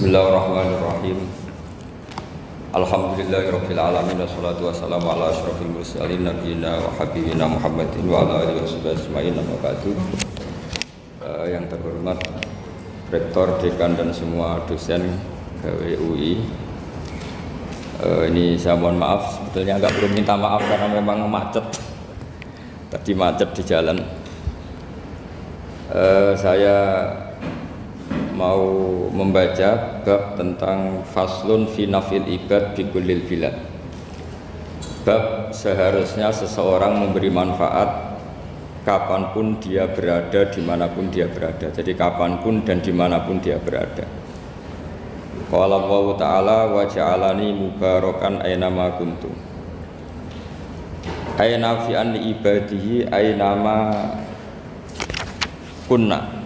Bismillahirrahmanirrahim. Alhamdulillahirabbil alamin wassalatu wassalamu ala asyrofil mursalin nabiyina wa habibina Muhammadin wa ala alihi washabihi ajmain amma ba'du. Yang terhormat Rektor, Dekan dan semua dosen UI. Ini saya mohon maaf, sebetulnya agak perlu minta maaf karena memang macet. Tadi macet di jalan. Saya mau membaca bab tentang faslun fi nafil ibad bi kullil bilad. Bab seharusnya seseorang memberi manfaat kapanpun dia berada, dimanapun dia berada. Jadi kapanpun dan dimanapun dia berada. Qala Allah Ta'ala wa ja'alani mubarakan aynama kuntu. Ayna fi an ibadihi aynama kunna.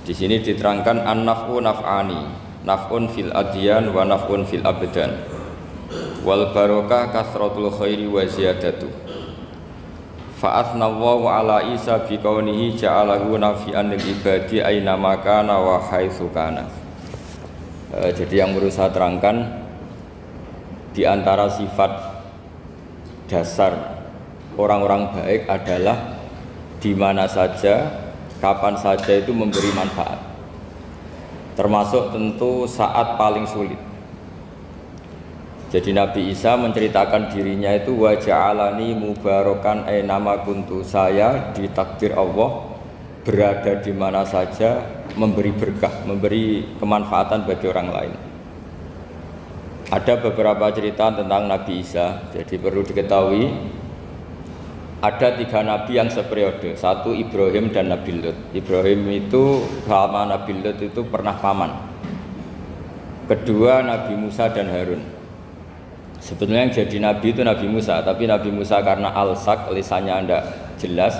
Di sini diterangkan an-naf'u naf'ani, naf'un fil adyan wa naf'un fil abdan. Wal barokah kasratul khairi wa ziyadatu. Fa'athna Allahu ala Isa biqaunihi ja'alahu nafi'an lil ibadi aina makana wa haitsu kana. Jadi yang perlu saya terangkan di antara sifat dasar orang-orang baik adalah di mana saja, kapan saja itu memberi manfaat, termasuk tentu saat paling sulit. Jadi Nabi Isa menceritakan dirinya itu wa ja'alani mubarakan aynama kuntu, saya ditakdir Allah berada di mana saja memberi berkah, memberi kemanfaatan bagi orang lain. Ada beberapa cerita tentang Nabi Isa, jadi perlu diketahui ada 3 nabi yang seperiode. Satu Ibrahim dan Nabi Lut. Ibrahim itu sama Nabi Lut itu pernah paman. Kedua Nabi Musa dan Harun. Sebetulnya yang jadi nabi itu Nabi Musa, tapi Nabi Musa karena alsak, lisannya tidak jelas,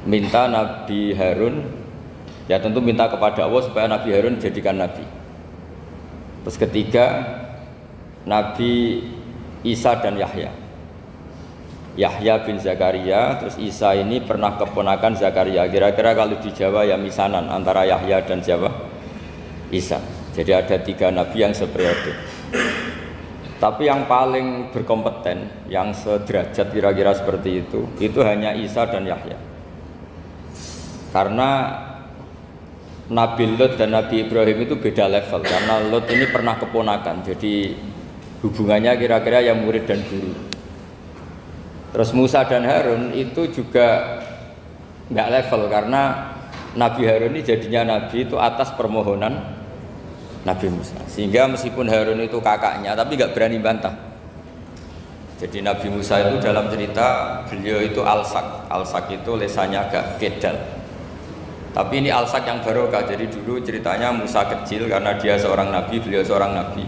minta Nabi Harun, ya tentu minta kepada Allah supaya Nabi Harun jadikan nabi. Terus ketiga Nabi Isa dan Yahya. Yahya bin Zakaria, terus Isa ini pernah keponakan Zakaria. Kira-kira kalau di Jawa ya misanan antara Yahya dan Jawa Isa. Jadi ada 3 nabi yang seperiode. Tapi yang paling berkompeten, yang sederajat kira-kira seperti itu hanya Isa dan Yahya. Karena Nabi Lut dan Nabi Ibrahim itu beda level. Karena Lut ini pernah keponakan, jadi hubungannya kira-kira yang murid dan guru. Terus Musa dan Harun itu juga nggak level karena Nabi Harun ini jadinya nabi itu atas permohonan Nabi Musa. Sehingga meskipun Harun itu kakaknya tapi nggak berani bantah. Jadi Nabi Musa itu dalam cerita beliau itu alsak. Alsak itu lesannya agak kedal. Tapi ini alsak yang barokah. Jadi dulu ceritanya Musa kecil karena dia seorang nabi, beliau seorang nabi.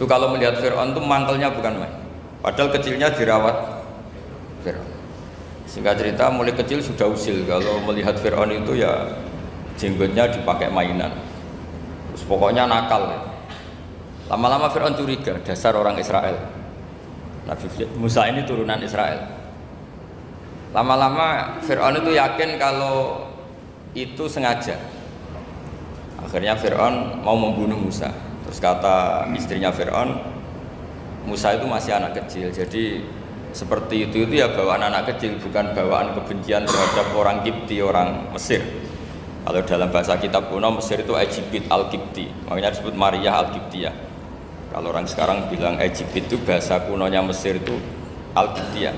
Itu kalau melihat Fir'aun itu mantelnya bukan main. Padahal kecilnya dirawat Fir'aun. Singkat cerita mulai kecil sudah usil kalau melihat Fir'aun itu ya jenggotnya dipakai mainan. Terus pokoknya nakal ya. Lama-lama Fir'aun curiga, dasar orang Israel. Nabi Musa ini turunan Israel. Lama-lama Fir'aun itu yakin kalau itu sengaja. Akhirnya Fir'aun mau membunuh Musa. Terus kata istrinya Fir'aun, Musa itu masih anak kecil, jadi seperti itu ya bawaan anak kecil, bukan bawaan kebencian terhadap orang Kipti, orang Mesir. Kalau dalam bahasa kitab kuno Mesir itu Egypt al-Kipti, makanya disebut Maria al-Kiptiyah. Kalau orang sekarang bilang Egypt itu bahasa kunonya Mesir itu al-Kiptiyah.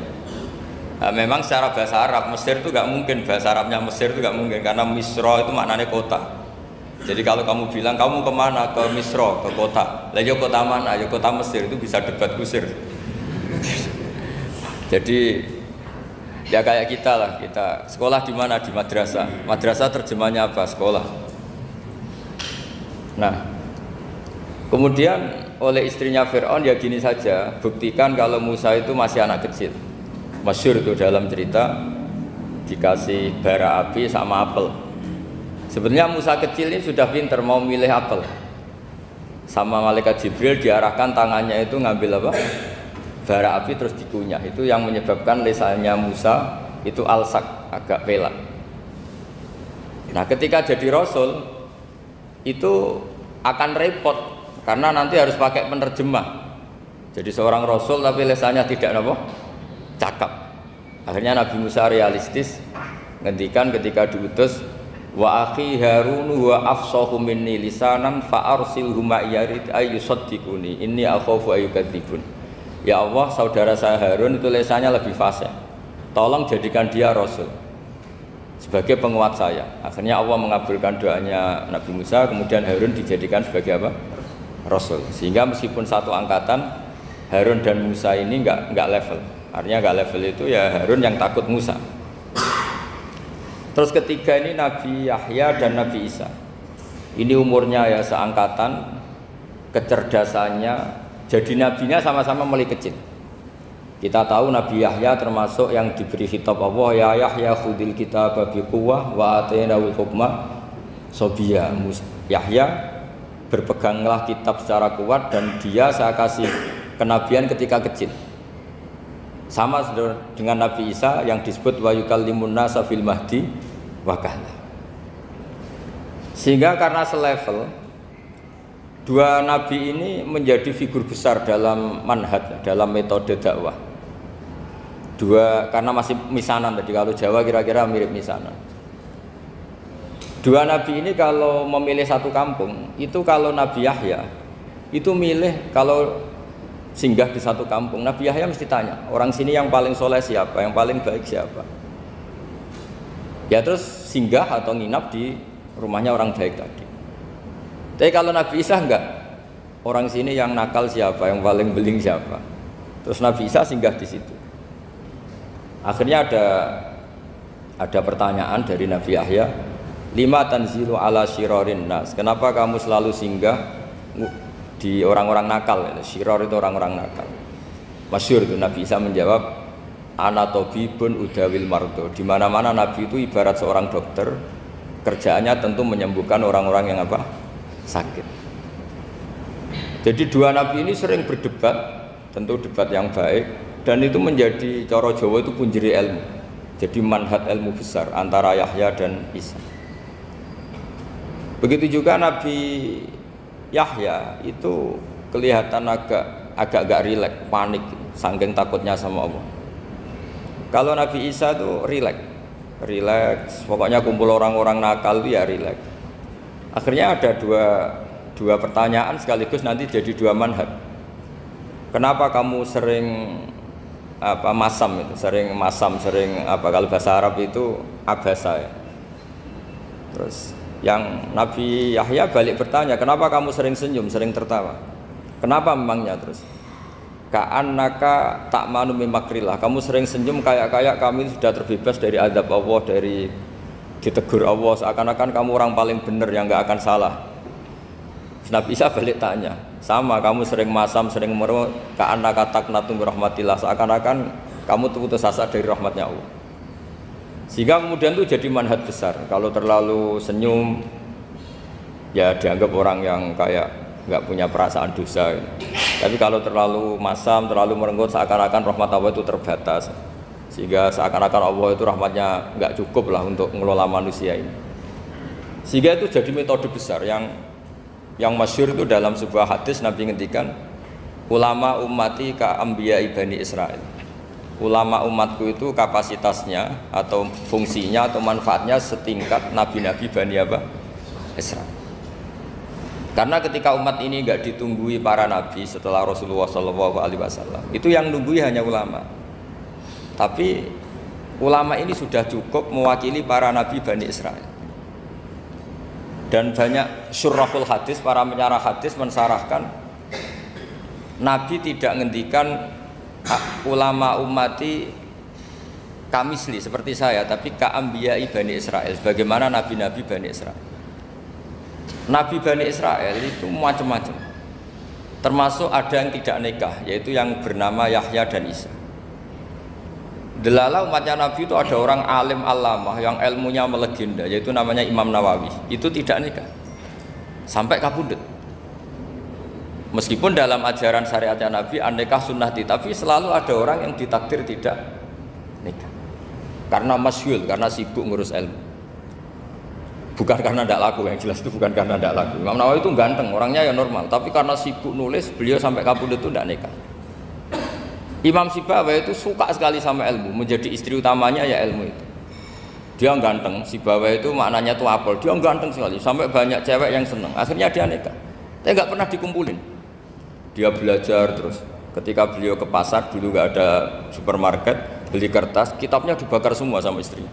Nah, memang secara bahasa Arab Mesir itu gak mungkin, bahasa Arabnya Mesir itu gak mungkin karena Misra itu maknanya kota. Jadi kalau kamu bilang kamu kemana, ke Misra, ke kota, lah ya kota mana, ya kota Mesir, itu bisa debat kusir. Jadi ya kayak kita lah, kita sekolah di mana, di madrasah. Madrasah terjemahnya apa? Sekolah. Nah, kemudian oleh istrinya Fir'aun ya gini saja, buktikan kalau Musa itu masih anak kecil. Masyhur itu dalam cerita dikasih bara api sama apel. Sebenarnya Musa kecil ini sudah pinter mau milih apel. Sama malaikat Jibril diarahkan tangannya itu ngambil apa? Bara api terus dikunyah. Itu yang menyebabkan lisannya Musa itu alsak, agak pelak. Nah ketika jadi Rasul itu akan repot karena nanti harus pakai penerjemah. Jadi seorang rasul tapi lesannya tidak apa? Cakap. Akhirnya Nabi Musa realistis ngendikan ketika diutus, wa akhi Harun wa afsahu minni lisanan fa arsilhu ma'yarid ayyusaddiquni inni akhafu ayyukadzibun. Ya Allah, saudara saya Harun itu lesannya lebih fasih. Tolong jadikan dia rasul sebagai penguat saya. Akhirnya Allah mengabulkan doanya Nabi Musa, kemudian Harun dijadikan sebagai apa? Rasul. Sehingga meskipun satu angkatan, Harun dan Musa ini enggak level. Artinya enggak level itu ya Harun yang takut Musa. Terus ketiga ini Nabi Yahya dan Nabi Isa. Ini umurnya ya seangkatan, kecerdasannya, jadi nabinya sama-sama mulai kecil. Kita tahu Nabi Yahya termasuk yang diberi khitab Allah, ya Yahya khudil kitaba biquwwah wa atainahul hukma sobiyya. Yahya, berpeganglah kitab secara kuat dan dia saya kasih kenabian ketika kecil. Sama dengan Nabi Isa yang disebut wa yukallimun nasa fil mahdi wa kahla. Sehingga karena selevel, dua nabi ini menjadi figur besar dalam manhaj, dalam metode dakwah. Dua, karena masih misanan tadi, kalau Jawa kira-kira mirip misanan. Dua nabi ini kalau memilih satu kampung, itu kalau Nabi Yahya itu milih kalau singgah di satu kampung, Nabi Yahya mesti tanya, orang sini yang paling soleh siapa, yang paling baik siapa. Ya terus singgah atau nginap di rumahnya orang baik tadi. Tapi kalau Nabi Isa enggak, orang sini yang nakal siapa, yang paling beling siapa. Terus Nabi Isa singgah di situ. Akhirnya ada pertanyaan dari Nabi Yahya, lima tanzilu ala syirarin nas, kenapa kamu selalu singgah di orang-orang nakal? Syiror itu orang-orang nakal. Masyhur itu Nabi Isa menjawab, ana tabibun udawil mardo. Di mana-mana Nabi itu ibarat seorang dokter, kerjaannya tentu menyembuhkan orang-orang yang apa? Sakit. Jadi dua nabi ini sering berdebat, tentu debat yang baik, dan itu menjadi cara Jawa itu punjeri ilmu. Jadi manhaj ilmu besar antara Yahya dan Isa. Begitu juga Nabi Yahya itu kelihatan agak rileks, panik, saking takutnya sama Allah. Kalau Nabi Isa itu rileks, pokoknya kumpul orang-orang nakal itu ya rileks. Akhirnya ada dua pertanyaan sekaligus nanti jadi dua manhaj. Kenapa kamu sering masam itu, sering kalau bahasa Arab itu abasa ya. Terus yang Nabi Yahya balik bertanya, kenapa kamu sering senyum, sering tertawa? Kenapa memangnya? Terus ka'annaka ta'manu min makrillah, kamu sering senyum kayak kami sudah terbebas dari azab Allah, dari ditegur Allah, seakan-akan kamu orang paling benar yang nggak akan salah. Nabi Isa balik tanya, sama kamu sering masam, sering meru, ka'annaka taqnatu min rahmatillah, seakan-akan kamu putus asa dari rahmatnya Allah. Sehingga kemudian itu jadi manhaj besar. Kalau terlalu senyum, ya dianggap orang yang kayak nggak punya perasaan dosa gitu. Tapi kalau terlalu masam, terlalu merenggut, seakan-akan rahmat Allah itu terbatas. Sehingga seakan-akan Allah itu rahmatnya nggak cukup lah untuk mengelola manusia ini. Sehingga itu jadi metode besar yang masyhur itu dalam sebuah hadis Nabi ngendikan, ulama ummati ka anbiya Bani Israil. Ulama umatku itu kapasitasnya atau fungsinya atau manfaatnya setingkat nabi-nabi Bani Israil. Karena ketika umat ini enggak ditunggui para nabi setelah Rasulullah SAW, itu yang nunggui hanya ulama. Tapi ulama ini sudah cukup mewakili para nabi Bani Israil. Dan banyak syurahul hadis, para penyarah hadis mensarahkan, Nabi tidak ngendikan ulama ummati kamisli seperti saya, tapi ka'ambiyai Bani Israil, bagaimana nabi-nabi Bani Israil. Nabi Bani Israil itu macam-macam, termasuk ada yang tidak nikah, yaitu yang bernama Yahya dan Isa. Delala umatnya Nabi itu ada orang alim alamah yang ilmunya melegenda, yaitu namanya Imam Nawawi, itu tidak nikah sampai kabudut. Meskipun dalam ajaran syariatnya Nabi an-nikah sunnati, tapi selalu ada orang yang ditakdir tidak nikah karena masyhul, karena sibuk ngurus ilmu. Bukan karena tidak laku, yang jelas itu bukan karena tidak laku. Imam Nawawi itu ganteng, orangnya ya normal, tapi karena sibuk nulis, beliau sampai kabudut itu tidak nikah. Imam Sibawayh itu suka sekali sama ilmu, menjadi istri utamanya ya ilmu itu. Dia ganteng, Sibawayh itu maknanya tuh apel, dia ganteng sekali, sampai banyak cewek yang seneng. Akhirnya dia nikah, tapi nggak pernah dikumpulin. Dia belajar terus. Ketika beliau ke pasar, dulu nggak ada supermarket, beli kertas, kitabnya dibakar semua sama istrinya.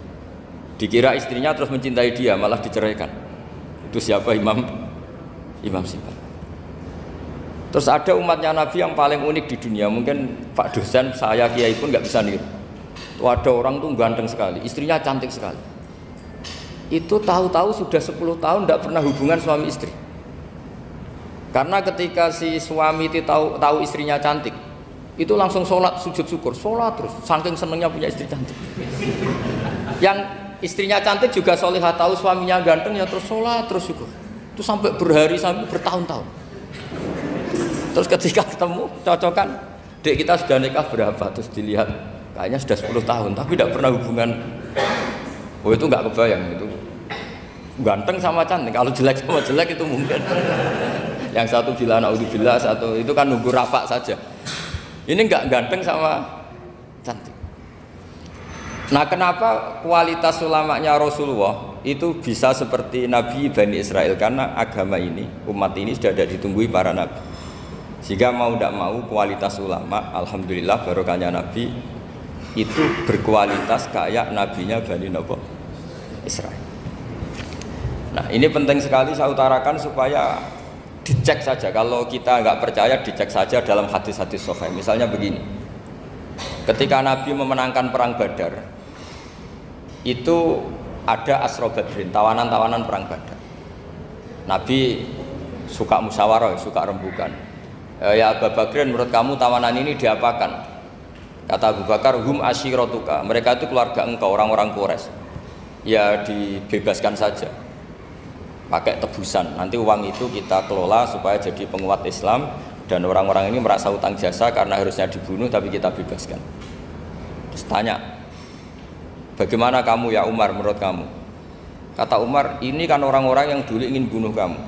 Dikira istrinya terus mencintai dia, malah diceraikan. Itu siapa? Imam Sibawayh. Terus ada umatnya Nabi yang paling unik di dunia. Mungkin Pak dosen, saya kiai pun nggak bisa niru. Tuh ada orang tuh ganteng sekali, istrinya cantik sekali. Itu tahu-tahu sudah 10 tahun tidak pernah hubungan suami istri. Karena ketika si suami itu tahu istrinya cantik, itu langsung sholat sujud syukur, sholat terus, saking senengnya punya istri cantik. Yang istrinya cantik juga solihah, tahu suaminya ganteng ya terus sholat terus syukur. Itu sampai berhari sampai bertahun-tahun. Terus ketika ketemu cocokan, dek kita sudah nikah berapa? Terus dilihat kayaknya sudah 10 tahun tapi tidak pernah hubungan. Oh itu nggak kebayang, itu ganteng sama cantik. Kalau jelek sama jelek itu mungkin. Yang satu bilang naudzubillah, satu itu kan nunggu rafa saja. Ini nggak ganteng sama cantik. Nah kenapa kualitas ulamanya Rasulullah itu bisa seperti Nabi Bani Israel? Karena agama ini, umat ini sudah ada ditunggui para nabi. Sehingga mau tidak mau kualitas ulama, alhamdulillah barokahnya Nabi itu berkualitas kayak nabinya Bani Israel. Nah ini penting sekali saya utarakan supaya dicek saja. Kalau kita nggak percaya, dicek saja dalam hadis-hadis sahih. Misalnya begini, ketika Nabi memenangkan perang Badar, itu ada Asra Badrin, tawanan-tawanan perang Badar. Nabi suka musyawarah, suka rembukan. Ya Abu Bakrin, menurut kamu tawanan ini diapakan? Kata Abu Bakar, hum asyiratuka, mereka itu keluarga engkau, orang-orang Quraisy. Ya dibebaskan saja, pakai tebusan. Nanti uang itu kita kelola supaya jadi penguat Islam, dan orang-orang ini merasa utang jasa karena harusnya dibunuh tapi kita bebaskan. Terus tanya, bagaimana kamu ya Umar, menurut kamu? Kata Umar, ini kan orang-orang yang dulu ingin bunuh kamu,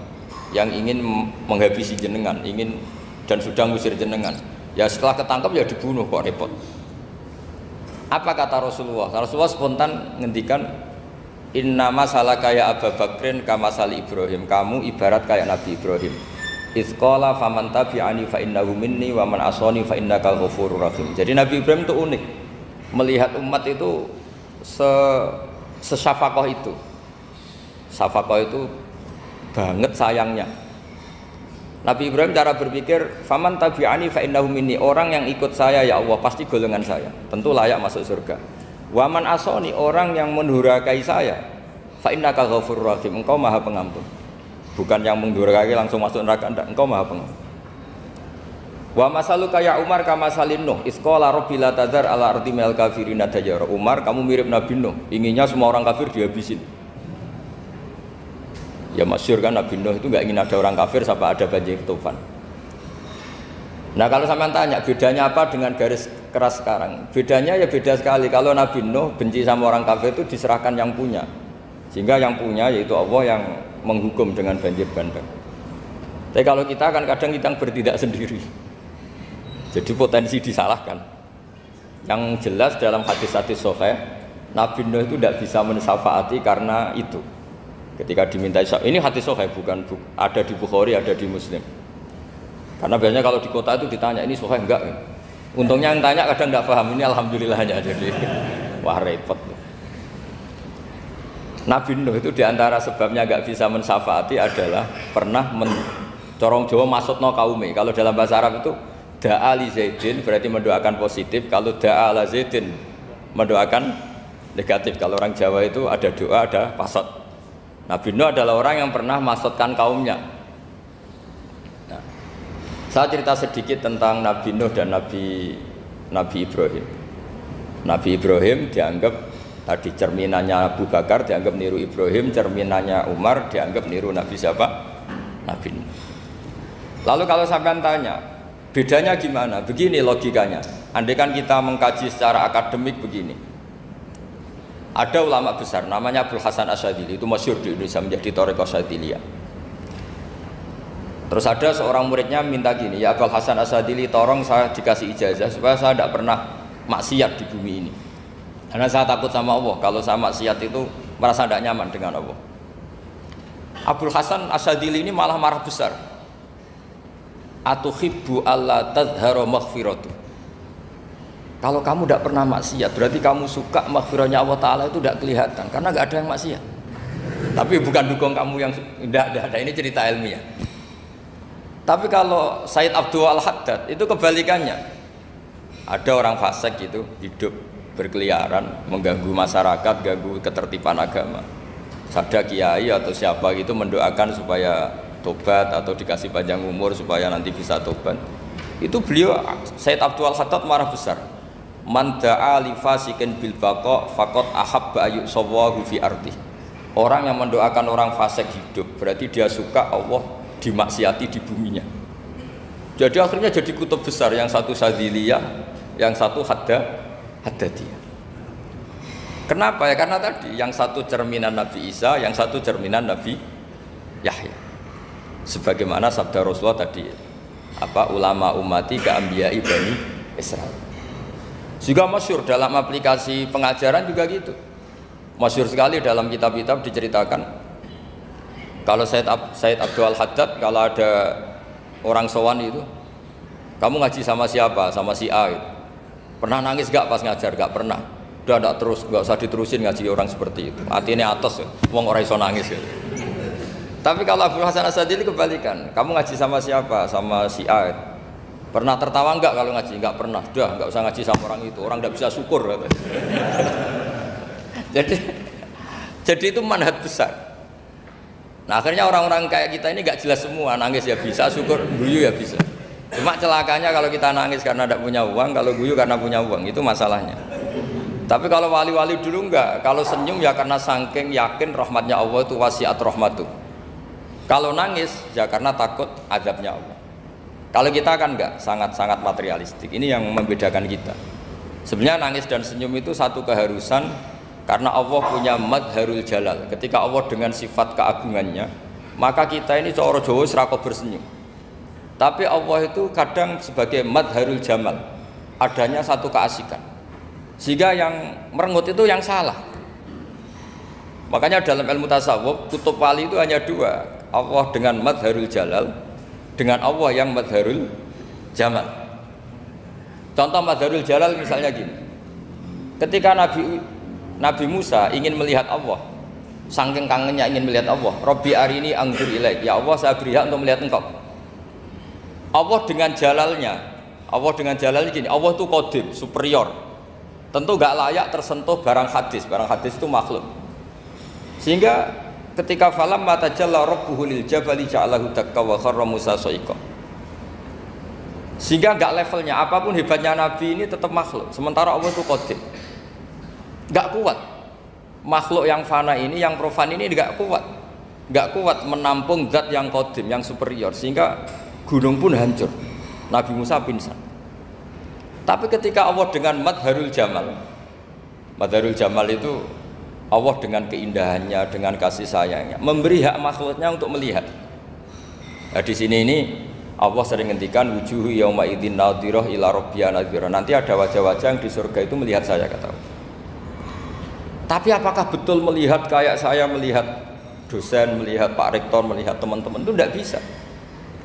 yang ingin menghabisi jenengan, ingin dan sudah ngusir jenengan. Ya setelah ketangkep ya dibunuh, kok repot. Apa kata Rasulullah? Rasulullah spontan ngendikan, inna masalah kayak Abu Bakrin kamasali Ibrahim, kamu ibarat kayak Nabi Ibrahim. Izqala faman tabi'ani fa innahu minni wa man asani fa innakal ghafurur rahim. Jadi Nabi Ibrahim itu unik, melihat umat itu sesyafakoh itu. Syafakoh itu banget sayangnya. Nabi Ibrahim cara berpikir, faman tabi'ani fa innahu minni, orang yang ikut saya ya Allah pasti golongan saya, tentu layak masuk surga. Wa man asani, orang yang mendurhakai saya, fa innaka ghafurur rahim, engkau maha pengampun. Bukan yang mendurhakai langsung masuk neraka, enggak, engkau maha pengampun. Wa masaluka ya Umar kama salin Nuh, isqala rabbil la tadzar ala ardi minal kafirin dajjara. Umar, kamu mirip Nabi Nuh, inginnya semua orang kafir dihabisin. Ya masyhur kan Nabi Nuh itu enggak ingin ada orang kafir sampai ada banjir tufan. Nah kalau sampean tanya bedanya apa dengan garis keras sekarang? Bedanya ya beda sekali. Kalau Nabi Nuh benci sama orang kafir itu diserahkan yang punya, sehingga yang punya yaitu Allah yang menghukum dengan banjir bandang. Tapi kalau kita kan kadang kita bertindak sendiri, jadi potensi disalahkan. Yang jelas dalam hadis-hadis sahih, Nabi Nuh itu tidak bisa mensyafaati karena itu. Ketika diminta ini hadis sahih, bukan ada di Bukhari, ada di Muslim. Karena biasanya kalau di kota itu ditanya ini sahih enggak. Untungnya yang tanya kadang enggak paham, ini alhamdulillahnya, jadi wah repot. Nabi Nuh itu diantara sebabnya enggak bisa mensyafaati adalah pernah corong Jawa maksudno kaume. Kalau dalam bahasa Arab itu da'a li Zaidin berarti mendoakan positif, kalau da'a ala Zaidin mendoakan negatif. Kalau orang Jawa itu ada doa, ada pasot. Nabi Nuh adalah orang yang pernah maksudkan kaumnya. Nah, saya cerita sedikit tentang Nabi Nuh dan Nabi Ibrahim. Nabi Ibrahim dianggap tadi cerminannya Abu Bakar, dianggap niru Ibrahim, cerminannya Umar dianggap niru Nabi siapa? Nabi Nuh. Lalu kalau sampean tanya, bedanya gimana? Begini logikanya. Andai kan kita mengkaji secara akademik begini. Ada ulama besar namanya Abdul Hasan Asyadzili, itu masyhur di Indonesia menjadi thariqah Asyadziliyah. Terus ada seorang muridnya minta gini, ya Abdul Hasan Asyadzili, tolong saya dikasih ijazah supaya saya tidak pernah maksiat di bumi ini. Karena saya takut sama Allah, kalau saya maksiat itu merasa tidak nyaman dengan Allah. Abdul Hasan Asyadzili ini malah marah besar. Atuhibbu alla tadhhara maghfiratu. Kalau kamu tidak pernah maksiat, berarti kamu suka maghfirahnya Allah Ta'ala itu tidak kelihatan, karena nggak ada yang maksiat. Tapi bukan dukung kamu yang tidak ada, ini cerita ilmiah. Tapi kalau Said Abdul Al-Haddad itu kebalikannya. Ada orang fasik itu hidup berkeliaran, mengganggu masyarakat, ganggu ketertiban agama. Ada kiai atau siapa gitu mendoakan supaya tobat atau dikasih panjang umur supaya nanti bisa tobat. Itu beliau Said Abdul Al-Haddad marah besar. Man da'a li fasikin bil baqa faqad ahabba ayu sawahu fi ardi. Orang yang mendoakan orang fasik hidup berarti dia suka Allah dimaksiati di buminya. Jadi akhirnya jadi kutub besar, yang satu Sadziliyah, yang satu Haddadiyah. Kenapa ya? Karena tadi yang satu cerminan Nabi Isa, yang satu cerminan Nabi Yahya. Sebagaimana sabda Rasulullah tadi, ulama ummati ka anbiya'i bani Israil. Juga masyhur dalam aplikasi pengajaran juga gitu. Masyhur sekali dalam kitab-kitab diceritakan. Kalau Said Abdul Al-Haddad, kalau ada orang sowan itu, kamu ngaji sama siapa? Sama si A itu. Pernah nangis gak pas ngajar? Gak pernah. Udah gak terus, gak usah diterusin ngaji orang seperti itu. Hatinya atas ya, wong ora iso nangis ya. Tapi kalau Abdul Hasan Asyadzili kebalikan. Kamu ngaji sama siapa? Sama si A itu. Pernah tertawa enggak kalau ngaji? Enggak pernah. Udah enggak usah ngaji sama orang itu. Orang enggak bisa syukur katanya. Jadi itu manhaj besar. Nah akhirnya orang-orang kayak kita ini enggak jelas semua. Nangis ya bisa, syukur, guyu ya bisa. Cuma celakanya kalau kita nangis karena tidak punya uang, kalau guyu karena punya uang, itu masalahnya. Tapi kalau wali-wali dulu enggak. Kalau senyum ya karena saking yakin rahmatnya Allah itu wasiat rahmatu. Kalau nangis ya karena takut azabnya Allah. Kalau kita kan enggak, sangat-sangat materialistik. Ini yang membedakan kita. Sebenarnya nangis dan senyum itu satu keharusan karena Allah punya madharul jalal. Ketika Allah dengan sifat keagungannya, maka kita ini cara Jawa serako bersenyum. Tapi Allah itu kadang sebagai madharul jamal, adanya satu keasikan. Sehingga yang merengut itu yang salah. Makanya dalam ilmu tasawuf, kutub wali itu hanya dua. Allah dengan madharul jalal, dengan Allah yang madharul jamal. Contoh madharul jalal misalnya gini. Ketika Nabi Musa ingin melihat Allah, saking kangennya ingin melihat Allah, Rabbi arini anzur ilaik, ya Allah saya beri hak untuk melihat engkau. Allah dengan jalalnya gini, Allah itu qadim, superior. Tentu gak layak tersentuh barang hadis itu makhluk. Sehingga ketika falam mata jalla rabbuhu lil jabali ja'alahu dakka wa kharra Musa sa'iqa. Sehingga enggak levelnya, apapun hebatnya Nabi ini tetap makhluk. Sementara Allah itu qadim. Enggak kuat. Makhluk yang fana ini, yang profan ini enggak kuat. Enggak kuat menampung zat yang qadim, yang superior. Sehingga gunung pun hancur. Nabi Musa pingsan. Tapi ketika Allah dengan madharul jamal itu Allah dengan keindahannya, dengan kasih sayangnya, memberi hak makhluknya untuk melihat. Nah, di sini ini Allah sering ngendikan wujuhu yauma idzin nadhirah ila rabbiha nadhirah. Nanti ada wajah-wajah yang di surga itu melihat saya, kata Allah. Tapi apakah betul melihat kayak saya melihat dosen, melihat Pak Rektor, melihat teman-teman? Itu tidak bisa.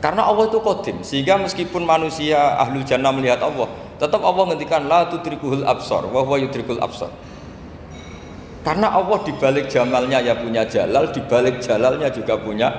Karena Allah itu qadim, sehingga meskipun manusia ahlul jannah melihat Allah, tetap Allah ngendikan la tudrikuhul absar wa huwa yudrikul absar. Karena Allah dibalik jamalnya ya punya jalal, dibalik jalalnya juga punya